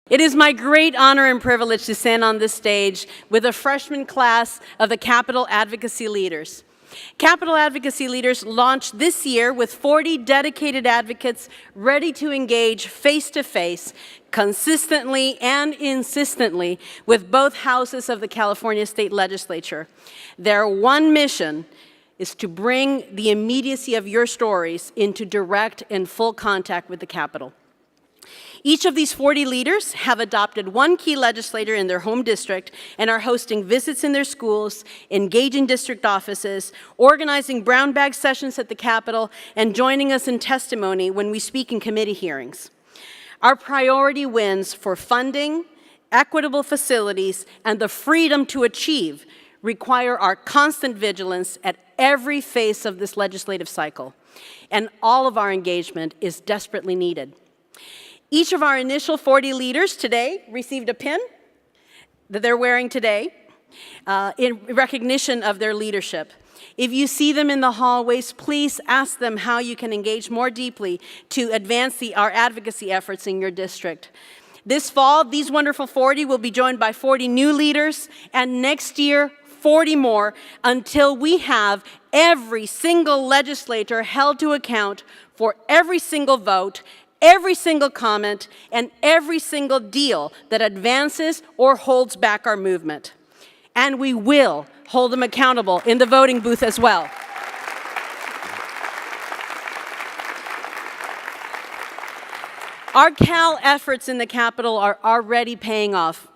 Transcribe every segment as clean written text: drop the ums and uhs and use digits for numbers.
It is my great honor and privilege to stand on this stage with a freshman class of the Capital Advocacy Leaders. Capital Advocacy Leaders launched this year with 40 dedicated advocates ready to engage face-to-face, consistently and insistently with both houses of the California State Legislature. Their one mission is to bring the immediacy of your stories into direct and full contact with the Capitol. Each of these 40 leaders have adopted one key legislator in their home district and are hosting visits in their schools, engaging district offices, organizing brown bag sessions at the Capitol, and joining us in testimony when we speak in committee hearings. Our priority wins for funding, equitable facilities, and the freedom to achieve require our constant vigilance at every phase of this legislative cycle, and all of our engagement is desperately needed. Each of our initial 40 leaders today received a pin that they're wearing today in recognition of their leadership. If you see them in the hallways, please ask them how you can engage more deeply to advance our advocacy efforts in your district. This fall, these wonderful 40 will be joined by 40 new leaders, and next year, 40 more, until we have every single legislator held to account for every single vote, every single comment, and every single deal that advances or holds back our movement. And we will hold them accountable in the voting booth as well. Our CAL efforts in the Capitol are already paying off.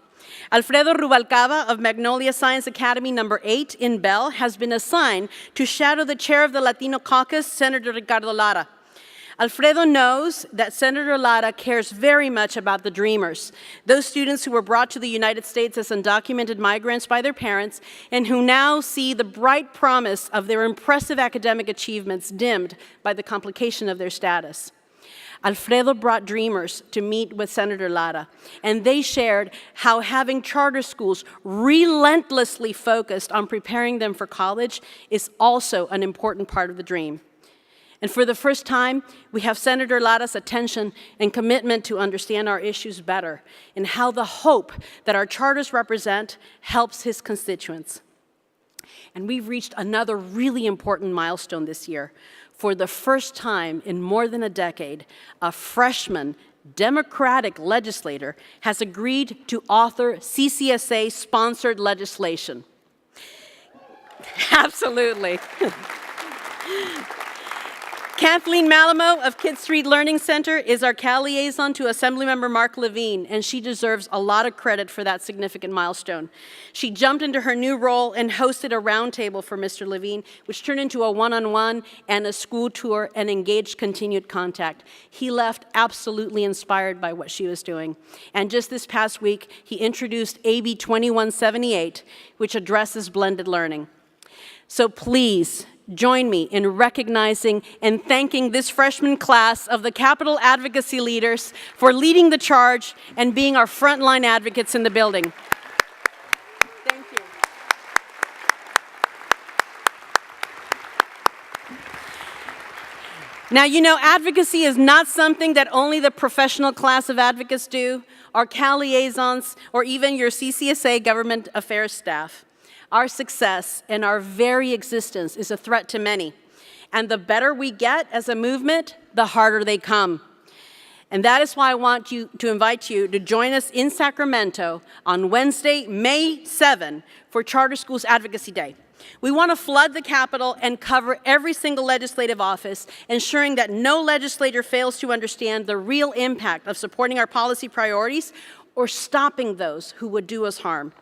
Alfredo Rubalcaba of Magnolia Science Academy No. 8 in Bell has been assigned to shadow the chair of the Latino caucus, Senator Ricardo Lara. Alfredo knows that Senator Lara cares very much about the Dreamers, those students who were brought to the United States as undocumented migrants by their parents and who now see the bright promise of their impressive academic achievements dimmed by the complication of their status. Alfredo brought Dreamers to meet with Senator Lara, and they shared how having charter schools relentlessly focused on preparing them for college is also an important part of the dream. And for the first time, we have Senator Lara's attention and commitment to understand our issues better and how the hope that our charters represent helps his constituents. And we've reached another really important milestone this year. For the first time in more than a decade, a freshman Democratic legislator has agreed to author CCSA-sponsored legislation. Absolutely. Kathleen Malamo of Kid Street Learning Center is our CAL liaison to Assemblymember Mark Levine, and she deserves a lot of credit for that significant milestone. She jumped into her new role and hosted a roundtable for Mr. Levine, which turned into a one-on-one and a school tour and engaged continued contact. He left absolutely inspired by what she was doing. And just this past week, he introduced AB 2178, which addresses blended learning. So please, join me in recognizing and thanking this freshman class of the Capital Advocacy Leaders for leading the charge and being our frontline advocates in the building. Thank you. Now, you know, advocacy is not something that only the professional class of advocates do, our CAL liaisons, or even your CCSA government affairs staff. Our success and our very existence is a threat to many. And the better we get as a movement, the harder they come. And that is why I want to invite you to join us in Sacramento on Wednesday, May 7 for Charter Schools Advocacy Day. We want to flood the Capitol and cover every single legislative office, ensuring that no legislator fails to understand the real impact of supporting our policy priorities or stopping those who would do us harm.